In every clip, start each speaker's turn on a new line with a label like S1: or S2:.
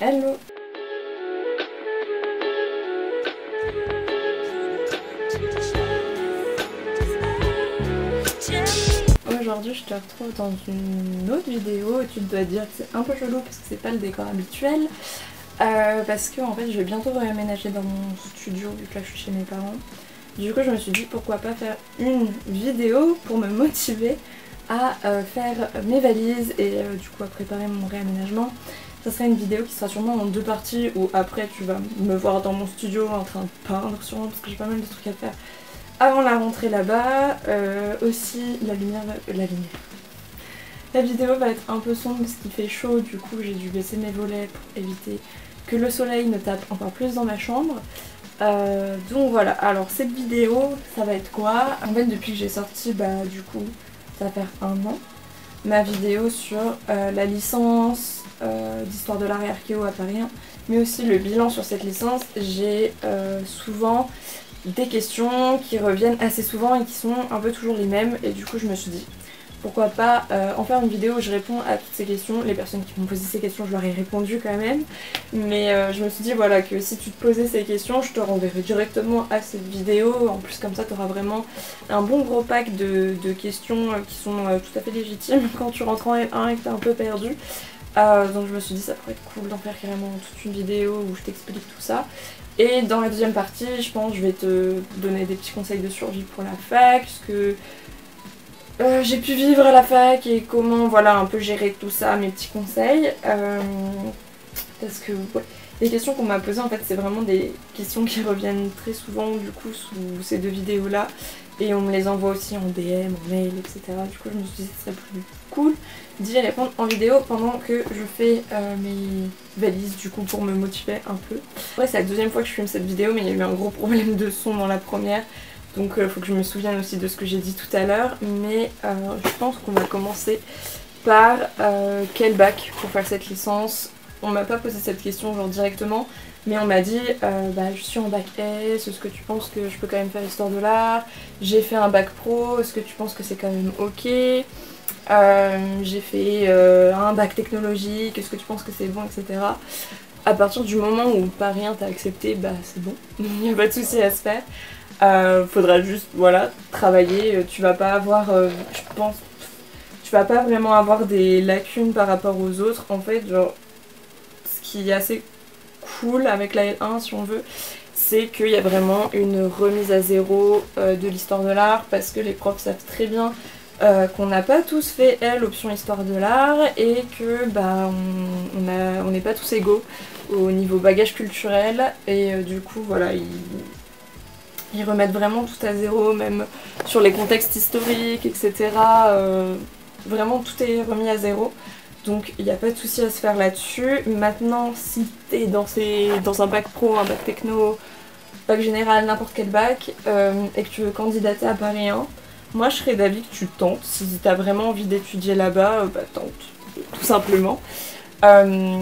S1: Hello! Aujourd'hui je te retrouve dans une autre vidéo et tu te dois dire que c'est un peu chelou parce que c'est pas le décor habituel. Parce que en fait je vais bientôt réaménager dans mon studio vu que là je suis chez mes parents. Du coup je me suis dit pourquoi pas faire une vidéo pour me motiver à faire mes valises et du coup à préparer mon réaménagement. Ça sera une vidéo qui sera sûrement en deux parties où après tu vas me voir dans mon studio en train de peindre sûrement parce que j'ai pas mal de trucs à faire avant la rentrée là-bas. Aussi la vidéo va être un peu sombre parce qu'il fait chaud, du coup j'ai dû baisser mes volets pour éviter que le soleil ne tape encore plus dans ma chambre. Donc voilà, alors cette vidéo ça va être quoi? En fait depuis que j'ai sorti du coup ça va faire un an ma vidéo sur la licence d'histoire de l'art et archéo à Paris 1, mais aussi le bilan sur cette licence. J'ai souvent des questions qui reviennent assez souvent et qui sont un peu toujours les mêmes et du coup je me suis dit pourquoi pas en faire une vidéo où je réponds à toutes ces questions. Les personnes qui m'ont posé ces questions je leur ai répondu quand même, mais je me suis dit voilà que si tu te posais ces questions je te renverrai directement à cette vidéo. En plus comme ça tu auras vraiment un bon gros pack de questions qui sont tout à fait légitimes quand tu rentres en L1 et que t'es un peu perdu. Donc je me suis dit ça pourrait être cool d'en faire carrément toute une vidéo où je t'explique tout ça. Et dans la deuxième partie je pense que je vais te donner des petits conseils de survie pour la fac, ce que j'ai pu vivre à la fac et comment voilà un peu gérer tout ça, mes petits conseils. Parce que ouais, les questions qu'on m'a posées en fait c'est vraiment des questions qui reviennent très souvent du coup sous ces deux vidéos là. Et on me les envoie aussi en DM, en mail, etc. Du coup je me suis dit que ce serait plus cool d'y répondre en vidéo pendant que je fais mes valises du coup pour me motiver un peu. Ouais, c'est la deuxième fois que je filme cette vidéo mais il y a eu un gros problème de son dans la première. Donc faut que je me souvienne aussi de ce que j'ai dit tout à l'heure. Mais je pense qu'on va commencer par quel bac pour faire cette licence. On m'a pas posé cette question genre directement, mais on m'a dit je suis en bac S, est-ce que tu penses que je peux quand même faire histoire de l'art? J'ai fait un bac pro, est-ce que tu penses que c'est quand même ok? J'ai fait un bac technologique, est-ce que tu penses que c'est bon, etc. À partir du moment où Paris 1 t'a accepté, c'est bon, il n'y a pas de souci à se faire. Faudra juste voilà travailler, tu vas pas avoir je pense tu vas pas vraiment avoir des lacunes par rapport aux autres en fait. Genre ce qui est assez cool avec la L1 si on veut, c'est qu'il y a vraiment une remise à zéro de l'histoire de l'art parce que les profs savent très bien qu'on n'a pas tous fait l'option histoire de l'art et que on n'est pas tous égaux au niveau bagage culturel et du coup voilà ils remettent vraiment tout à zéro, même sur les contextes historiques, etc. Vraiment tout est remis à zéro. Donc il n'y a pas de souci à se faire là-dessus. Maintenant, si t'es dans un bac pro, un bac techno, bac général, n'importe quel bac, et que tu veux candidater à Paris 1, moi je serais d'avis que tu tentes. Si t'as vraiment envie d'étudier là-bas, tente, tout simplement.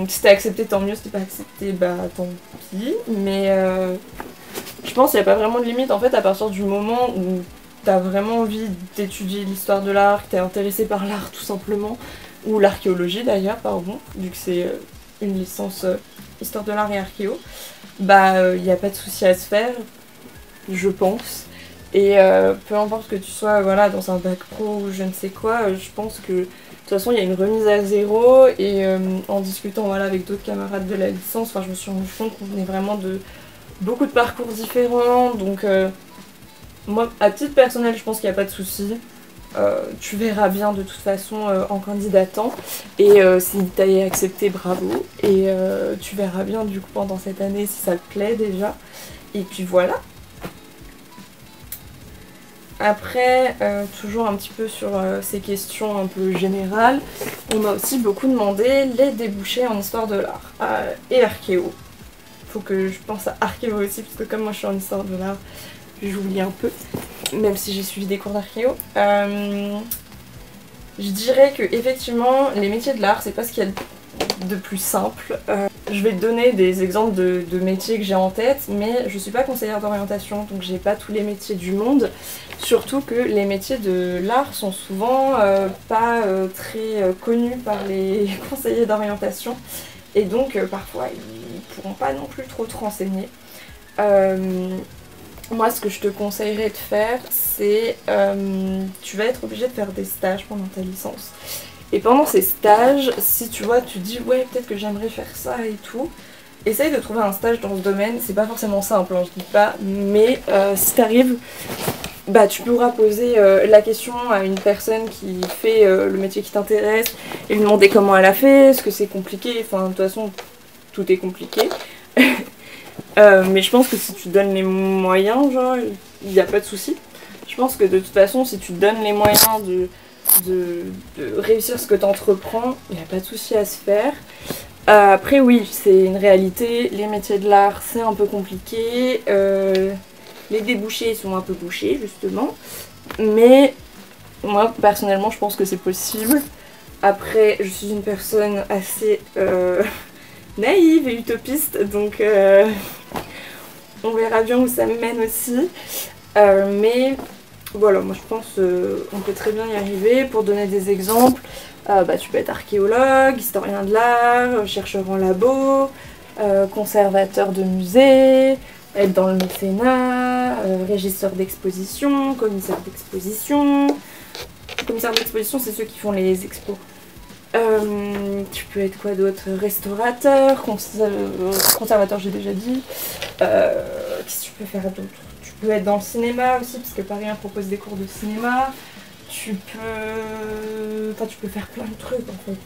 S1: Si t'es accepté, tant mieux. Si t'es pas accepté, tant pis. Mais je pense qu'il n'y a pas vraiment de limite en fait à partir du moment où t'as vraiment envie d'étudier l'histoire de l'art, que t'es intéressé par l'art tout simplement, ou l'archéologie d'ailleurs, pardon, vu que c'est une licence histoire de l'art et archéo, il n'y a pas de souci à se faire, je pense. Et peu importe que tu sois voilà, dans un bac pro ou je ne sais quoi, je pense que de toute façon il y a une remise à zéro et en discutant voilà, avec d'autres camarades de la licence, je me suis rendu compte qu'on venait vraiment de beaucoup de parcours différents, donc moi à titre personnel je pense qu'il n'y a pas de souci. Tu verras bien de toute façon en candidatant et si t'as été accepté, bravo, et tu verras bien du coup pendant cette année si ça te plaît déjà, et puis voilà. Après, toujours un petit peu sur ces questions un peu générales, on m'a aussi beaucoup demandé les débouchés en histoire de l'art et archéo. Faut que je pense à archéo aussi parce que comme moi je suis en histoire de l'art, j'oublie un peu, même si j'ai suivi des cours d'archéo. Je dirais que effectivement les métiers de l'art c'est pas ce qu'il y a de plus simple. Je vais te donner des exemples de métiers que j'ai en tête, mais je suis pas conseillère d'orientation donc j'ai pas tous les métiers du monde. Surtout que les métiers de l'art sont souvent pas très connus par les conseillers d'orientation. et donc parfois ils pourront pas non plus trop te renseigner. Moi ce que je te conseillerais de faire, c'est tu vas être obligé de faire des stages pendant ta licence. Et pendant ces stages, si tu vois, tu te dis ouais peut-être que j'aimerais faire ça et tout, essaye de trouver un stage dans ce domaine. C'est pas forcément simple, hein, je dis pas, mais si t'arrives, bah tu pourras poser la question à une personne qui fait le métier qui t'intéresse et lui demander comment elle a fait, est-ce que c'est compliqué, enfin de toute façon tout est compliqué. Mais je pense que si tu te donnes les moyens, genre, il n'y a pas de souci. Je pense que de toute façon, si tu te donnes les moyens de réussir ce que tu entreprends, il n'y a pas de souci à se faire. Après oui, c'est une réalité, les métiers de l'art c'est un peu compliqué, les débouchés sont un peu bouchés justement, mais moi personnellement je pense que c'est possible. Après je suis une personne assez naïve et utopiste, donc on verra bien où ça me mène aussi, mais voilà, moi je pense on peut très bien y arriver. Pour donner des exemples, bah, tu peux être archéologue, historien de l'art, chercheur en labo, conservateur de musée, être dans le mécénat, régisseur d'exposition, commissaire d'exposition. Commissaire d'exposition, c'est ceux qui font les expos. Tu peux être quoi d'autre? Restaurateur, conservateur j'ai déjà dit. Qu'est-ce que tu peux faire d'autre? Tu peux être dans le cinéma aussi, parce que Paris propose des cours de cinéma. Tu peux faire plein de trucs en fait.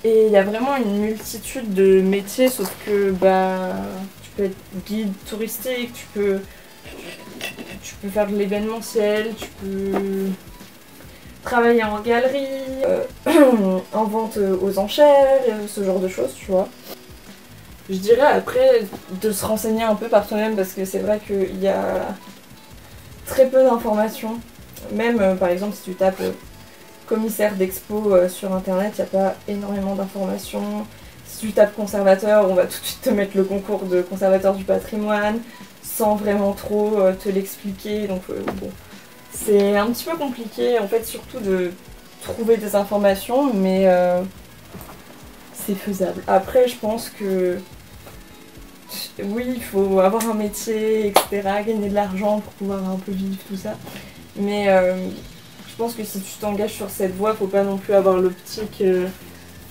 S1: Et il y a vraiment une multitude de métiers, sauf que bah tu peux être guide touristique, tu peux faire de l'événementiel, tu peux travailler en galerie, en vente aux enchères, ce genre de choses, tu vois. Je dirais après de se renseigner un peu par toi-même, parce que c'est vrai qu'il y a très peu d'informations. Même par exemple si tu tapes commissaire d'expo sur internet, il n'y a pas énormément d'informations. Si tu tapes conservateur, on va tout de suite te mettre le concours de conservateur du patrimoine sans vraiment trop te l'expliquer, donc bon. C'est un petit peu compliqué en fait, surtout de trouver des informations, mais c'est faisable. Après je pense que oui, il faut avoir un métier, etc., gagner de l'argent pour pouvoir un peu vivre tout ça. Mais je pense que si tu t'engages sur cette voie, faut pas non plus avoir l'optique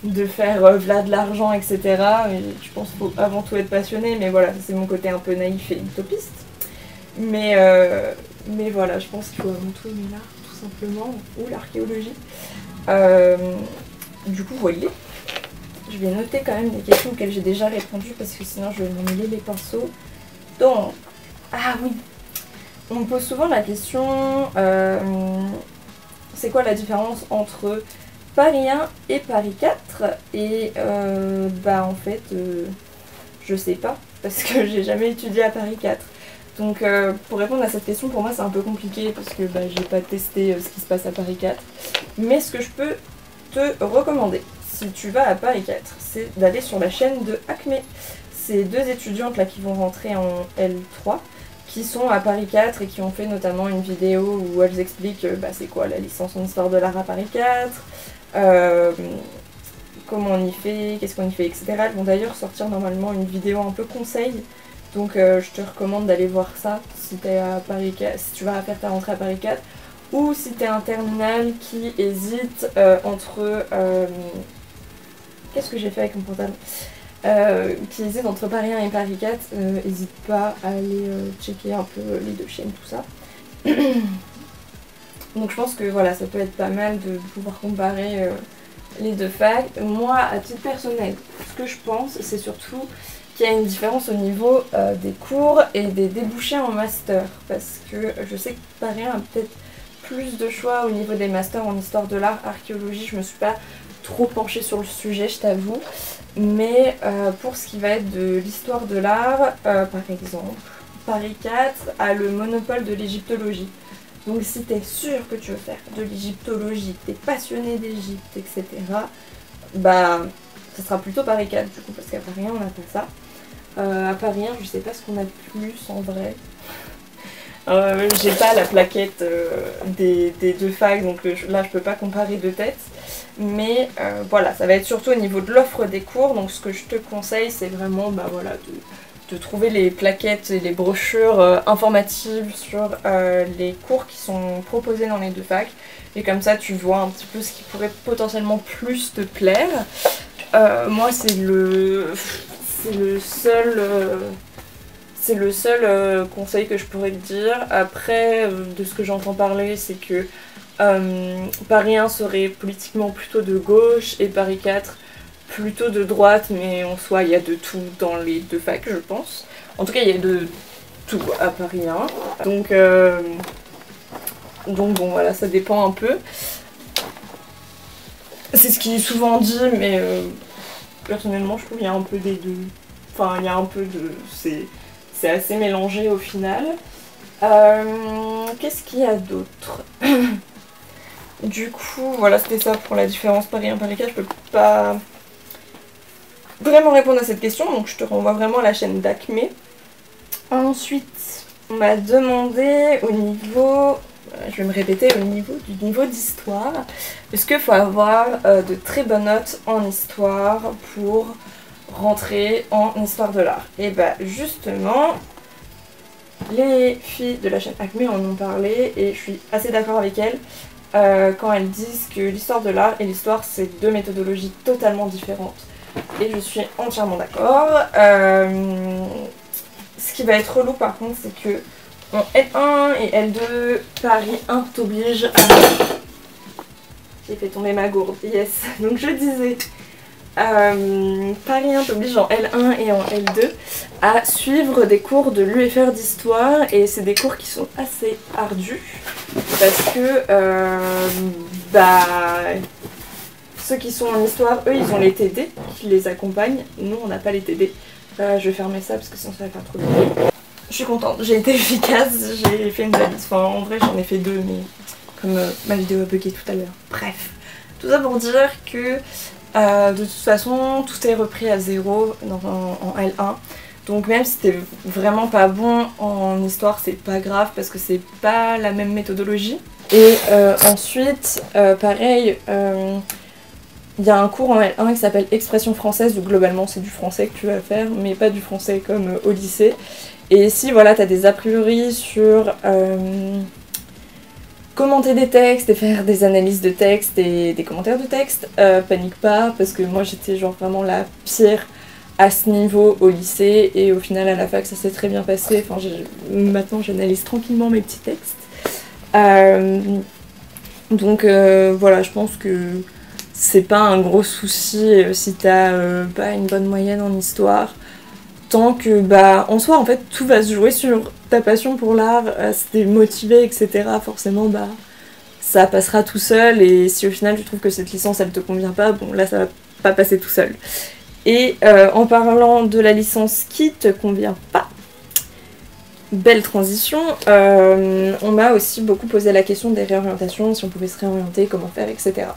S1: de faire v'là de l'argent, etc. Et je pense qu'il faut avant tout être passionné, mais voilà, c'est mon côté un peu naïf et utopiste. Mais voilà, je pense qu'il faut avant tout aimer l'art, tout simplement, ou l'archéologie. Du coup, voyez. Je vais noter quand même des questions auxquelles j'ai déjà répondu, parce que sinon je vais m'emmêler les pinceaux. Donc, ah oui, on me pose souvent la question, c'est quoi la différence entre Paris 1 et Paris 4? Et bah en fait, je sais pas, parce que j'ai jamais étudié à Paris 4. Donc pour répondre à cette question, pour moi c'est un peu compliqué, parce que bah, j'ai pas testé ce qui se passe à Paris 4. Mais ce que je peux te recommander, si tu vas à Paris 4, c'est d'aller sur la chaîne de Acme. C'est deux étudiantes là qui vont rentrer en L3, qui sont à Paris 4 et qui ont fait notamment une vidéo où elles expliquent bah, c'est quoi la licence en histoire de l'art à Paris 4, comment on y fait, qu'est-ce qu'on y fait, etc. Elles vont d'ailleurs sortir normalement une vidéo un peu conseil, donc je te recommande d'aller voir ça si t'es à Paris 4, si tu vas faire ta rentrée à Paris 4, ou si t'es un terminal qui hésite entre... qu'est-ce que j'ai fait avec mon portable, qui hésite entre Paris 1 et Paris 4, n'hésite pas à aller checker un peu les deux chaînes, tout ça. Donc je pense que voilà, ça peut être pas mal de pouvoir comparer les deux facs. Moi, à titre personnel, ce que je pense, c'est surtout qu'il y a une différence au niveau des cours et des débouchés en master. Parce que je sais que Paris 1 a peut-être plus de choix au niveau des masters en histoire de l'art, archéologie. Je me suis pas trop penchée sur le sujet, je t'avoue. Mais pour ce qui va être de l'histoire de l'art, par exemple, Paris 4 a le monopole de l'égyptologie. Donc si tu es sûr que tu veux faire de l'égyptologie, que tu es passionné d'Égypte, etc., bah ça sera plutôt Paris 4 du coup, parce qu'à Paris 1 on n'a pas ça. À Paris 1 je sais pas ce qu'on a de plus en vrai. J'ai pas la plaquette des deux facs, donc là je peux pas comparer de tête. Mais voilà, ça va être surtout au niveau de l'offre des cours. Donc ce que je te conseille, c'est vraiment voilà, de trouver les plaquettes et les brochures informatives sur les cours qui sont proposés dans les deux facs. Et comme ça, tu vois un petit peu ce qui pourrait potentiellement plus te plaire. Moi, c'est le seul conseil que je pourrais te dire. Après, de ce que j'entends parler, c'est que Paris 1 serait politiquement plutôt de gauche et Paris 4 plutôt de droite, mais en soi il y a de tout dans les deux facs, je pense. En tout cas il y a de tout à Paris 1. Donc bon voilà, ça dépend un peu. C'est ce qui est souvent dit, mais personnellement je trouve qu'il y a un peu des deux. Enfin il y a un peu de... c'est assez mélangé au final. Qu'est-ce qu'il y a d'autre? Du coup, voilà, c'était ça pour la différence Paris 1, Paris 4. Je peux pas vraiment répondre à cette question, donc je te renvoie vraiment à la chaîne d'Acme. Ensuite, on m'a demandé au niveau, je vais me répéter, au niveau d'histoire, est-ce qu'il faut avoir de très bonnes notes en histoire pour rentrer en histoire de l'art? Et bah justement, les filles de la chaîne Acme en ont parlé et je suis assez d'accord avec elles. Quand elles disent que l'histoire de l'art et l'histoire c'est deux méthodologies totalement différentes. Et je suis entièrement d'accord. Ce qui va être relou par contre, c'est que en L1 et L2, Paris 1 t'oblige à... J'ai fait tomber ma gourde, yes. Donc je disais, Paris 1 t'oblige en L1 et en L2 à suivre des cours de l'UFR d'histoire et c'est des cours qui sont assez ardus parce que ceux qui sont en histoire, eux ils ont les TD qui les accompagnent, nous on n'a pas les TD. Je vais fermer ça parce que sinon ça va faire trop de bruit. Je suis contente, j'ai été efficace, j'ai fait une valise, enfin en vrai j'en ai fait deux mais comme ma vidéo a bugué tout à l'heure. Bref, tout ça pour dire que de toute façon, tout est repris à zéro en L1. Donc même si t'es vraiment pas bon en histoire, c'est pas grave parce que c'est pas la même méthodologie. Et ensuite, pareil, il y a un cours en L1 qui s'appelle Expression française, où globalement c'est du français que tu vas faire, mais pas du français comme au lycée. Et si voilà, t'as des a priori sur... commenter des textes et faire des analyses de texte et des commentaires de texte, panique pas parce que moi j'étais genre vraiment la pire à ce niveau au lycée et au final à la fac ça s'est très bien passé, enfin maintenant j'analyse tranquillement mes petits textes. Donc voilà, je pense que c'est pas un gros souci si t'as pas une bonne moyenne en histoire. Tant que, en soi, en fait, tout va se jouer sur ta passion pour l'art, si t'es motivé, etc. Forcément, ça passera tout seul. Et si au final, tu trouves que cette licence, elle te convient pas, bon, là, ça va pas passer tout seul. Et en parlant de la licence qui te convient pas, belle transition, on m'a aussi beaucoup posé la question des réorientations, si on pouvait se réorienter, comment faire, etc.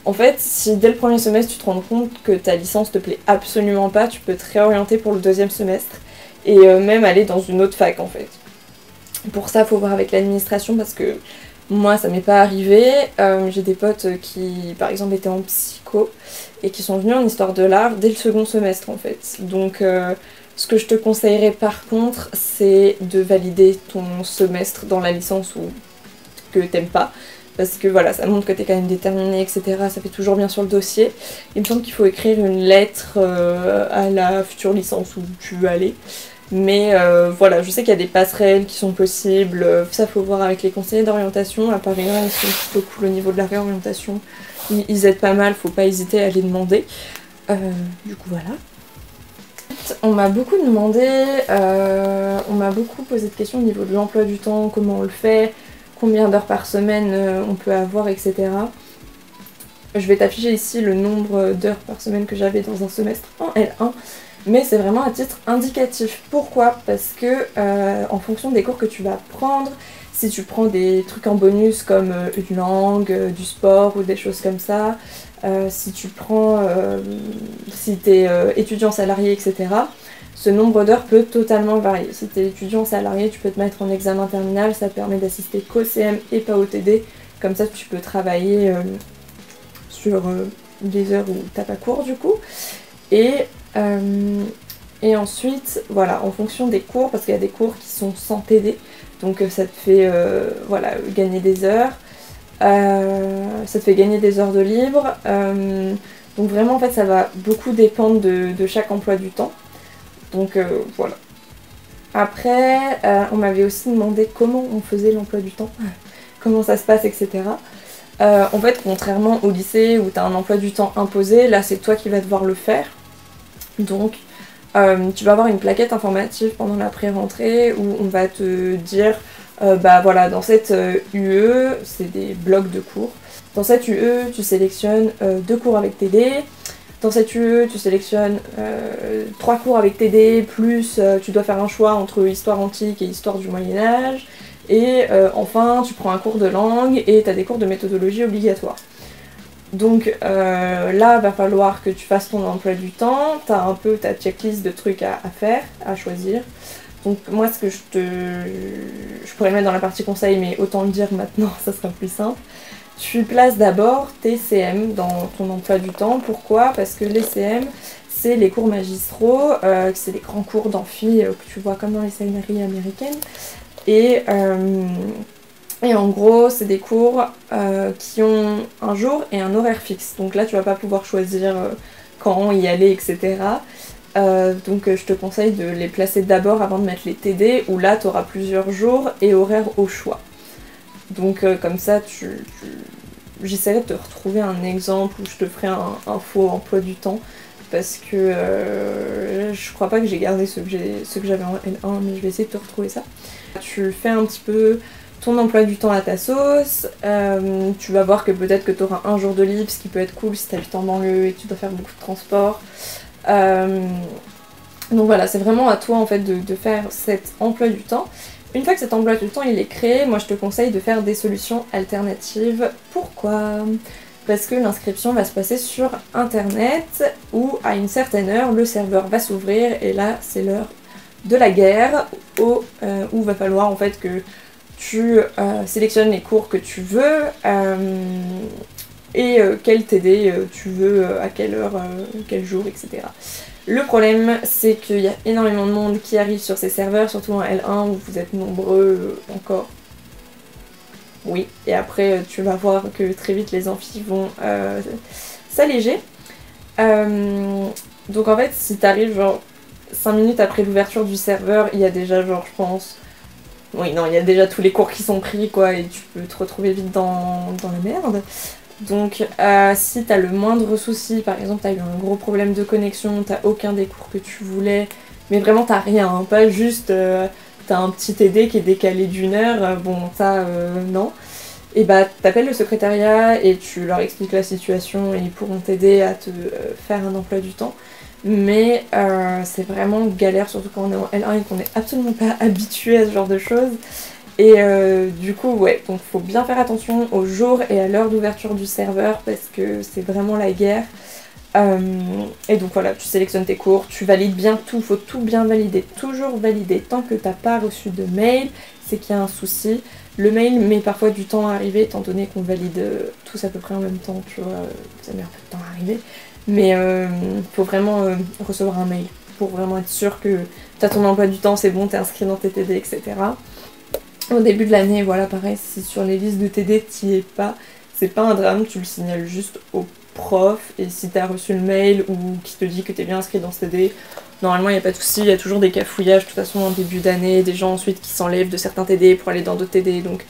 S1: En fait, si dès le premier semestre tu te rends compte que ta licence te plaît absolument pas, tu peux te réorienter pour le deuxième semestre et même aller dans une autre fac en fait. Pour ça, il faut voir avec l'administration parce que moi ça m'est pas arrivé. J'ai des potes qui par exemple étaient en psycho et qui sont venus en histoire de l'art dès le second semestre en fait. Donc ce que je te conseillerais par contre, c'est de valider ton semestre dans la licence ou que t'aimes pas. Parce que voilà, ça montre que t'es quand même déterminé, etc. Ça fait toujours bien sur le dossier. Il me semble qu'il faut écrire une lettre à la future licence où tu veux aller. Mais voilà, je sais qu'il y a des passerelles qui sont possibles. Ça, faut voir avec les conseillers d'orientation. À Paris 1, ils sont plutôt cool au niveau de la réorientation. Ils aident pas mal, faut pas hésiter à les demander. Du coup, voilà. On m'a beaucoup demandé, on m'a beaucoup posé de questions au niveau de l'emploi du temps, comment on le fait, combien d'heures par semaine on peut avoir, etc. Je vais t'afficher ici le nombre d'heures par semaine que j'avais dans un semestre en L1, mais c'est vraiment à titre indicatif. Pourquoi? Parce que en fonction des cours que tu vas prendre, Si tu prends des trucs en bonus comme une langue, du sport ou des choses comme ça, si tu prends, si tu es étudiant salarié, etc., ce nombre d'heures peut totalement varier. Si tu es étudiant salarié, tu peux te mettre en examen terminal, ça permet d'assister qu'au CM et pas au TD. Comme ça, tu peux travailler sur des heures où t'as pas cours du coup. Et ensuite, voilà, en fonction des cours, parce qu'il y a des cours qui sont sans TD, donc ça te fait voilà, gagner des heures. Ça te fait gagner des heures de libre. Donc vraiment, en fait, ça va beaucoup dépendre de chaque emploi du temps. Donc voilà. Après, on m'avait aussi demandé comment on faisait l'emploi du temps, comment ça se passe, etc. En fait, contrairement au lycée où tu as un emploi du temps imposé, là c'est toi qui vas devoir le faire. Donc tu vas avoir une plaquette informative pendant la pré-rentrée où on va te dire bah voilà, dans cette UE, c'est des blocs de cours. Dans cette UE, tu sélectionnes 2 cours avec TD. Dans cette UE, tu sélectionnes 3 cours avec TD, plus tu dois faire un choix entre histoire antique et histoire du Moyen-Âge. Et enfin, tu prends un cours de langue et tu as des cours de méthodologie obligatoires. Donc là, va falloir que tu fasses ton emploi du temps, tu as un peu ta checklist de trucs à faire, à choisir. Donc moi, ce que je pourrais le mettre dans la partie conseil, mais autant le dire maintenant, ça sera plus simple. Tu places d'abord tes CM dans ton emploi du temps. Pourquoi? Parce que les CM, c'est les cours magistraux, c'est les grands cours d'amphi que tu vois comme dans les séries américaines. Et en gros, c'est des cours qui ont un jour et un horaire fixe. Donc là, tu vas pas pouvoir choisir quand y aller, etc. Donc je te conseille de les placer d'abord avant de mettre les TD, où là, tu auras plusieurs jours et horaires au choix. Donc comme ça, j'essaierai de te retrouver un exemple où je te ferai un faux emploi du temps. Parce que je crois pas que j'ai gardé ceux que j'avais en L1, mais je vais essayer de te retrouver ça. Tu fais un petit peu ton emploi du temps à ta sauce, tu vas voir que peut-être que tu auras un jour de libre, ce qui peut être cool si tu habites en banlieue et que tu dois faire beaucoup de transport. Donc voilà, c'est vraiment à toi en fait de faire cet emploi du temps. Une fois que cet emploi du temps il est créé, moi je te conseille de faire des solutions alternatives. Pourquoi ? Parce que l'inscription va se passer sur internet où à une certaine heure le serveur va s'ouvrir et là c'est l'heure de la guerre où va falloir en fait que tu sélectionnes les cours que tu veux et quel TD tu veux, à quelle heure, quel jour, etc. Le problème, c'est qu'il y a énormément de monde qui arrive sur ces serveurs, surtout en L1 où vous êtes nombreux encore. Oui, et après tu vas voir que très vite les amphis vont s'alléger. Donc en fait, si t'arrives genre 5 minutes après l'ouverture du serveur, il y a déjà genre, je pense... Oui, non, il y a déjà tous les cours qui sont pris, quoi, et tu peux te retrouver vite dans la merde. Donc si t'as le moindre souci, par exemple t'as eu un gros problème de connexion, t'as aucun des cours que tu voulais, mais vraiment t'as rien, hein, pas juste t'as un petit TD qui est décalé d'1 heure, bon ça non. Et bah t'appelles le secrétariat et tu leur expliques la situation et ils pourront t'aider à te faire un emploi du temps. Mais c'est vraiment galère, surtout quand on est en L1 et qu'on n'est absolument pas habitué à ce genre de choses. Et du coup, ouais, donc faut bien faire attention au jour et à l'heure d'ouverture du serveur parce que c'est vraiment la guerre. Et donc voilà, tu sélectionnes tes cours, tu valides bien tout, faut tout bien valider, toujours valider. Tant que t'as pas reçu de mail, c'est qu'il y a un souci. Le mail met parfois du temps à arriver, étant donné qu'on valide tous à peu près en même temps, tu vois, ça met un peu de temps à arriver. Mais faut vraiment recevoir un mail pour vraiment être sûr que t'as ton emploi du temps, c'est bon, t'es inscrit dans tes TD, etc. Au début de l'année, voilà, pareil, si sur les listes de TD t'y es pas, c'est pas un drame, tu le signales juste au prof, et si t'as reçu le mail ou qui te dit que t'es bien inscrit dans ce TD, normalement il n'y a pas de souci, il y a toujours des cafouillages, de toute façon en début d'année, des gens ensuite qui s'enlèvent de certains TD pour aller dans d'autres TD, donc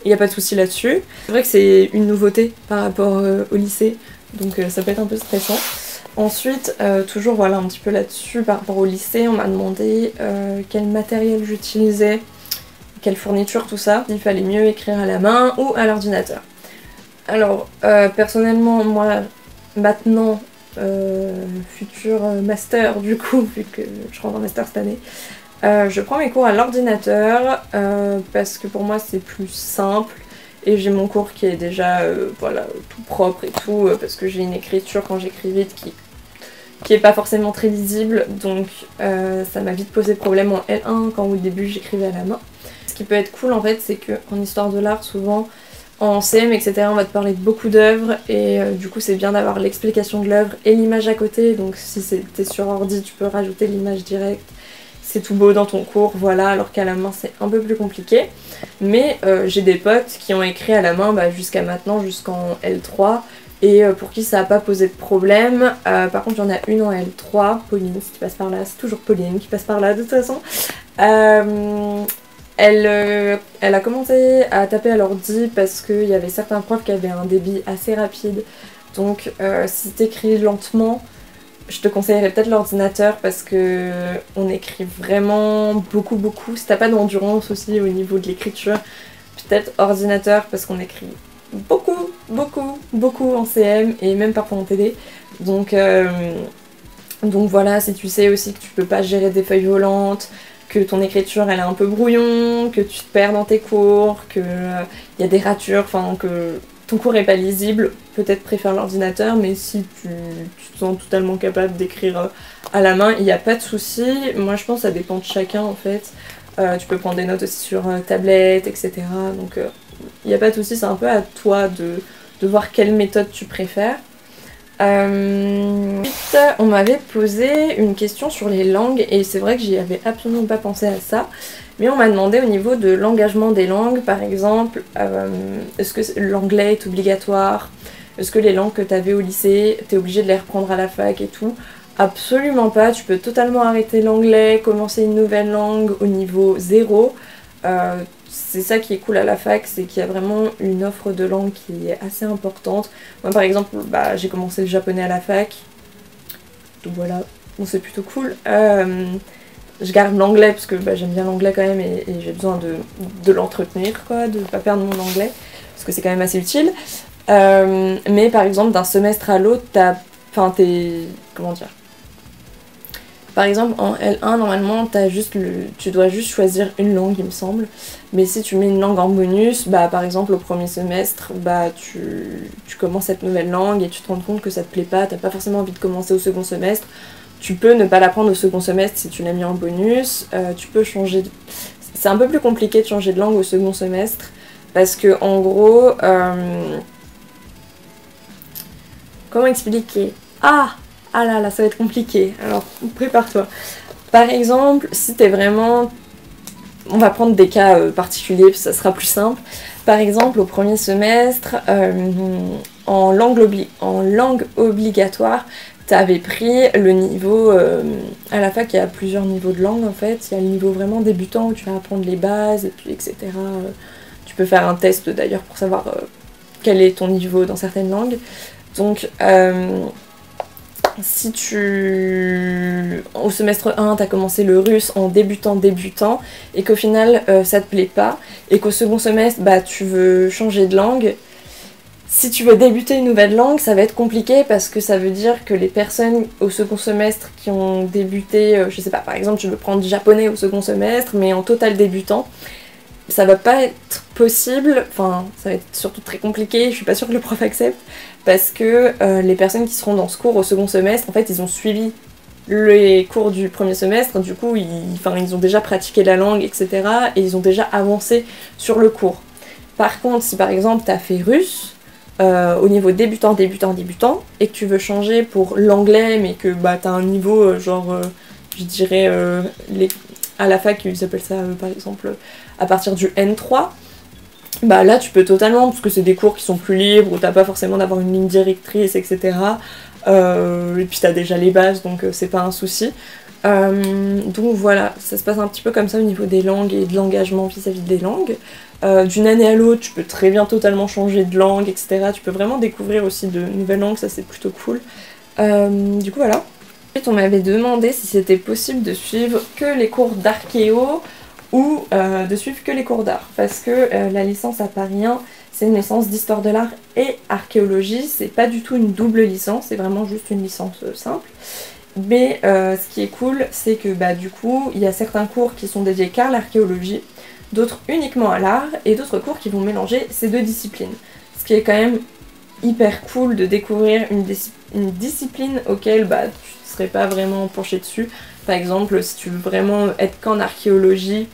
S1: il n'y a pas de souci là-dessus. C'est vrai que c'est une nouveauté par rapport au lycée, donc ça peut être un peu stressant. Ensuite, toujours voilà un petit peu là-dessus, par rapport au lycée, on m'a demandé quel matériel j'utilisais, quelle fourniture, tout ça. Il fallait mieux écrire à la main ou à l'ordinateur. Alors, personnellement, moi, maintenant, futur master du coup, vu que je rentre en master cette année, Je prends mes cours à l'ordinateur parce que pour moi c'est plus simple et j'ai mon cours qui est déjà voilà, tout propre et tout parce que j'ai une écriture quand j'écris vite qui est pas forcément très lisible, donc ça m'a vite posé problème en L1 quand au début j'écrivais à la main. Ce qui peut être cool en fait, c'est qu'en histoire de l'art, souvent en CM etc, on va te parler de beaucoup d'œuvres et du coup c'est bien d'avoir l'explication de l'œuvre et l'image à côté, donc si t'es sur ordi tu peux rajouter l'image directe, c'est tout beau dans ton cours, voilà, alors qu'à la main c'est un peu plus compliqué. Mais j'ai des potes qui ont écrit à la main jusqu'à maintenant, jusqu'en L3, et pour qui ça n'a pas posé de problème. Par contre, il y en a une en L3, Pauline, si tu passes par là, c'est toujours Pauline qui passe par là de toute façon. Elle a commencé à taper à l'ordi parce qu'il y avait certains profs qui avaient un débit assez rapide. Donc si t'écris lentement, je te conseillerais peut-être l'ordinateur parce que on écrit vraiment beaucoup. Si t'as pas d'endurance aussi au niveau de l'écriture, peut-être ordinateur parce qu'on écrit beaucoup en CM et même parfois en TD. Donc voilà, si tu sais aussi que tu peux pas gérer des feuilles volantes, que ton écriture elle est un peu brouillon, que tu te perds dans tes cours, que y a des ratures, enfin que ton cours est pas lisible, peut-être préfère l'ordinateur, mais si tu te sens totalement capable d'écrire à la main, il n'y a pas de souci. Moi je pense que ça dépend de chacun en fait. Tu peux prendre des notes aussi sur tablette, etc. Donc il n'y a pas de souci, c'est un peu à toi de voir quelle méthode tu préfères. Ensuite, on m'avait posé une question sur les langues et c'est vrai que j'y avais absolument pas pensé à ça. Mais on m'a demandé au niveau de l'engagement des langues, par exemple, est-ce que l'anglais est obligatoire? Est-ce que les langues que tu avais au lycée, tu es obligé de les reprendre à la fac et tout? Absolument pas, tu peux totalement arrêter l'anglais, commencer une nouvelle langue au niveau 0. C'est ça qui est cool à la fac, c'est qu'il y a vraiment une offre de langue qui est assez importante. Moi par exemple, j'ai commencé le japonais à la fac, donc voilà, bon, c'est plutôt cool. Je garde l'anglais parce que j'aime bien l'anglais quand même et j'ai besoin de l'entretenir, quoi, de pas perdre mon anglais, parce que c'est quand même assez utile. Mais par exemple, d'un semestre à l'autre, comment dire? Par exemple, en L1, normalement, tu dois juste choisir une langue, il me semble. Mais si tu mets une langue en bonus, par exemple, au premier semestre, tu commences cette nouvelle langue et tu te rends compte que ça te plaît pas, t'as pas forcément envie de commencer au second semestre. Tu peux ne pas l'apprendre au second semestre si tu l'as mis en bonus. Tu peux changer... C'est un peu plus compliqué de changer de langue au second semestre. Parce que, en gros... Comment expliquer? Ah là, ça va être compliqué, alors prépare-toi. Par exemple, si t'es vraiment... On va prendre des cas particuliers, ça sera plus simple. Par exemple, au premier semestre, en langue obligatoire, t'avais pris le niveau... à la fac, il y a plusieurs niveaux de langue en fait. Il y a le niveau vraiment débutant où tu vas apprendre les bases, et puis etc. Tu peux faire un test d'ailleurs pour savoir quel est ton niveau dans certaines langues. Donc... si au semestre 1 t'as commencé le russe en débutant et qu'au final ça te plaît pas et qu'au second semestre tu veux changer de langue, si tu veux débuter une nouvelle langue ça va être compliqué parce que ça veut dire que les personnes au second semestre qui ont débuté, je sais pas, par exemple tu veux prendre japonais au second semestre mais en total débutant, ça va pas être possible, enfin ça va être surtout très compliqué, je suis pas sûre que le prof accepte, parce que les personnes qui seront dans ce cours au second semestre, en fait ils ont suivi les cours du premier semestre, du coup ils ont déjà pratiqué la langue, etc. et ils ont déjà avancé sur le cours. Par contre, si par exemple t'as fait russe, au niveau débutant, et que tu veux changer pour l'anglais, mais que t'as un niveau je dirais, à la fac ils appellent ça par exemple à partir du N3, là tu peux totalement, parce que c'est des cours qui sont plus libres, où t'as pas forcément d'avoir une ligne directrice, etc. Et puis t'as déjà les bases, donc c'est pas un souci. Donc voilà, ça se passe un petit peu comme ça au niveau des langues et de l'engagement vis-à-vis des langues. D'une année à l'autre, tu peux très bien totalement changer de langue, etc. Tu peux vraiment découvrir aussi de nouvelles langues, ça c'est plutôt cool. Du coup voilà. Ensuite on m'avait demandé si c'était possible de suivre que les cours d'archéo ou de suivre que les cours d'art, parce que la licence à Paris 1, c'est une licence d'histoire de l'art et archéologie, c'est pas du tout une double licence, c'est vraiment juste une licence simple. Mais ce qui est cool, c'est que bah, du coup, il y a certains cours qui sont dédiés qu'à l'archéologie, d'autres uniquement à l'art, et d'autres cours qui vont mélanger ces deux disciplines. Ce qui est quand même hyper cool de découvrir une discipline auquel bah, tu ne serais pas vraiment penché dessus. Par exemple, si tu veux vraiment être qu'en archéologie,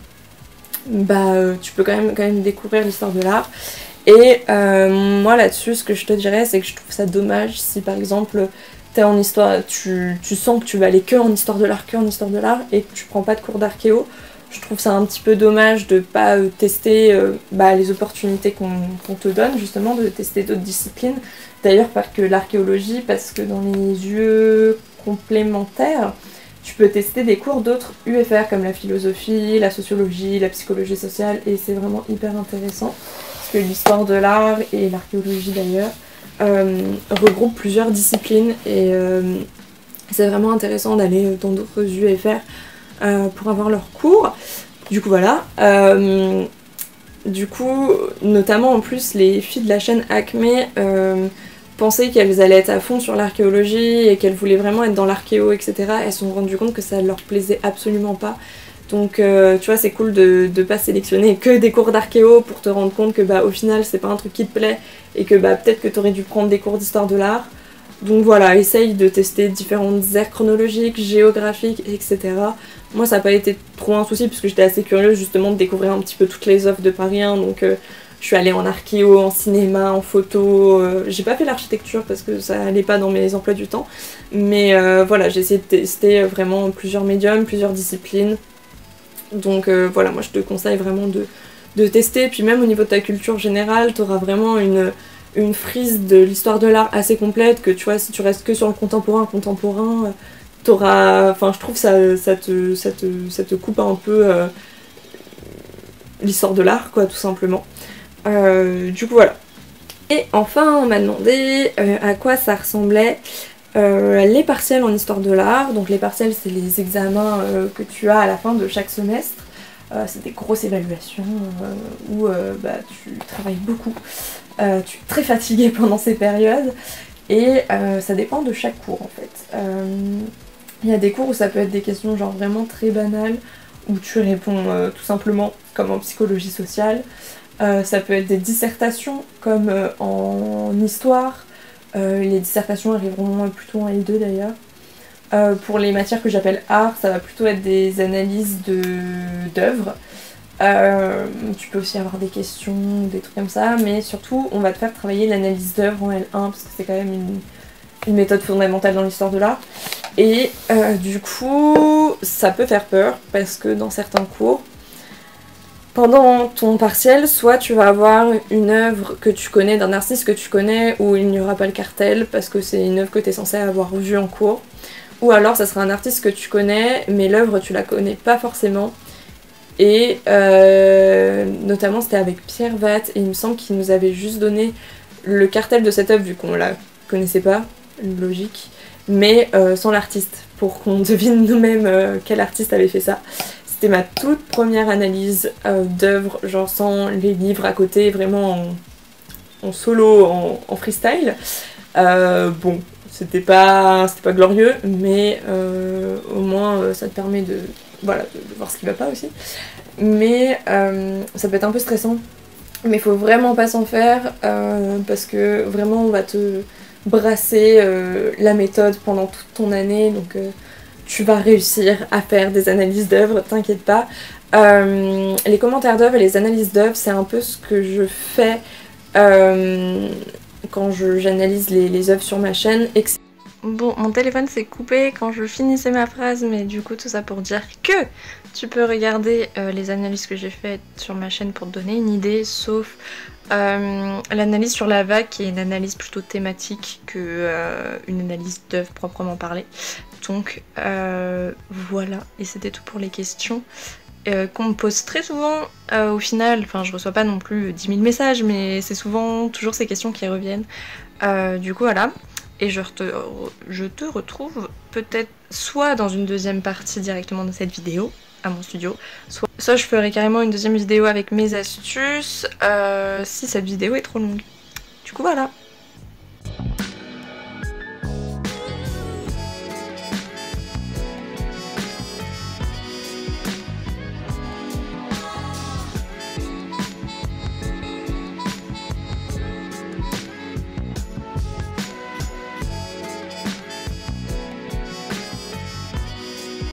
S1: bah, tu peux quand même découvrir l'histoire de l'art. Et moi là-dessus, ce que je te dirais, c'est que je trouve ça dommage si par exemple t'es en histoire, tu sens que tu vas aller que en histoire de l'art, et que tu prends pas de cours d'archéo. Je trouve ça un petit peu dommage de pas tester bah, les opportunités qu'on te donne, justement, de tester d'autres disciplines. D'ailleurs, pas que l'archéologie, parce que dans les UE complémentaires, tu peux tester des cours d'autres UFR, comme la philosophie, la sociologie, la psychologie sociale, et c'est vraiment hyper intéressant, parce que l'histoire de l'art, et l'archéologie d'ailleurs, regroupent plusieurs disciplines, et c'est vraiment intéressant d'aller dans d'autres UFR pour avoir leurs cours. Du coup voilà. Du coup, notamment en plus, les filles de la chaîne Acme pensaient qu'elles allaient être à fond sur l'archéologie et qu'elles voulaient vraiment être dans l'archéo, etc. Elles se sont rendues compte que ça leur plaisait absolument pas. Donc tu vois, c'est cool de pas sélectionner que des cours d'archéo pour te rendre compte que bah au final c'est pas un truc qui te plaît et que bah peut-être que t'aurais dû prendre des cours d'histoire de l'art. Donc voilà, essaye de tester différentes aires chronologiques, géographiques, etc. Moi ça n'a pas été trop un souci parce que j'étais assez curieuse justement de découvrir un petit peu toutes les œuvres de Paris 1, donc je suis allée en archéo, en cinéma, en photo, j'ai pas fait l'architecture parce que ça allait pas dans mes emplois du temps, mais voilà, j'ai essayé de tester vraiment plusieurs médiums, plusieurs disciplines, donc voilà, moi je te conseille vraiment de tester, puis même au niveau de ta culture générale, t'auras vraiment une frise de l'histoire de l'art assez complète, que tu vois, si tu restes que sur le contemporain, t'auras... Enfin, je trouve que ça te coupe un peu l'histoire de l'art, quoi, tout simplement. Du coup, voilà. Et enfin, on m'a demandé à quoi ça ressemblait les partiels en histoire de l'art. Donc les partiels, c'est les examens que tu as à la fin de chaque semestre. C'est des grosses évaluations où bah, tu travailles beaucoup. Tu es très fatigué pendant ces périodes. Et ça dépend de chaque cours, en fait. Il y a des cours où ça peut être des questions genre vraiment très banales, où tu réponds tout simplement comme en psychologie sociale. Ça peut être des dissertations comme en histoire. Les dissertations arriveront plutôt en L2 d'ailleurs. Pour les matières que j'appelle art, ça va plutôt être des analyses d'œuvres. Tu peux aussi avoir des questions, des trucs comme ça, mais surtout on va te faire travailler l'analyse d'œuvres en L1 parce que c'est quand même une méthode fondamentale dans l'histoire de l'art. Et du coup, ça peut faire peur parce que dans certains cours, pendant ton partiel, soit tu vas avoir une œuvre que tu connais, d'un artiste que tu connais, où il n'y aura pas le cartel parce que c'est une œuvre que tu es censé avoir vue en cours, ou alors ça sera un artiste que tu connais, mais l'œuvre tu la connais pas forcément. Et notamment c'était avec Pierre Vatte, et il me semble qu'il nous avait juste donné le cartel de cette œuvre vu qu'on la connaissait pas, logique, mais sans l'artiste, pour qu'on devine nous-mêmes quel artiste avait fait ça. C'était ma toute première analyse d'œuvre, genre sans les livres à côté, vraiment en solo, en freestyle. Bon, c'était pas glorieux, mais au moins ça te permet de voir ce qui va pas aussi. Mais ça peut être un peu stressant, mais il faut vraiment pas s'en faire parce que vraiment on va te brasser la méthode pendant toute ton année, donc tu vas réussir à faire des analyses d'œuvres, t'inquiète pas. Les commentaires d'œuvres et les analyses d'œuvres, c'est un peu ce que je fais quand j'analyse les œuvres sur ma chaîne. Bon, mon téléphone s'est coupé quand je finissais ma phrase, mais du coup tout ça pour dire que tu peux regarder les analyses que j'ai faites sur ma chaîne pour te donner une idée, sauf l'analyse sur la vague qui est une analyse plutôt thématique que une analyse d'œuvre proprement parlée. Donc voilà, et c'était tout pour les questions qu'on me pose très souvent au final. Enfin, je reçois pas non plus 10 000 messages, mais c'est souvent toujours ces questions qui reviennent. Du coup voilà, et je te retrouve peut-être soit dans une deuxième partie directement de cette vidéo à mon studio, soit je ferai carrément une deuxième vidéo avec mes astuces si cette vidéo est trop longue. Du coup voilà.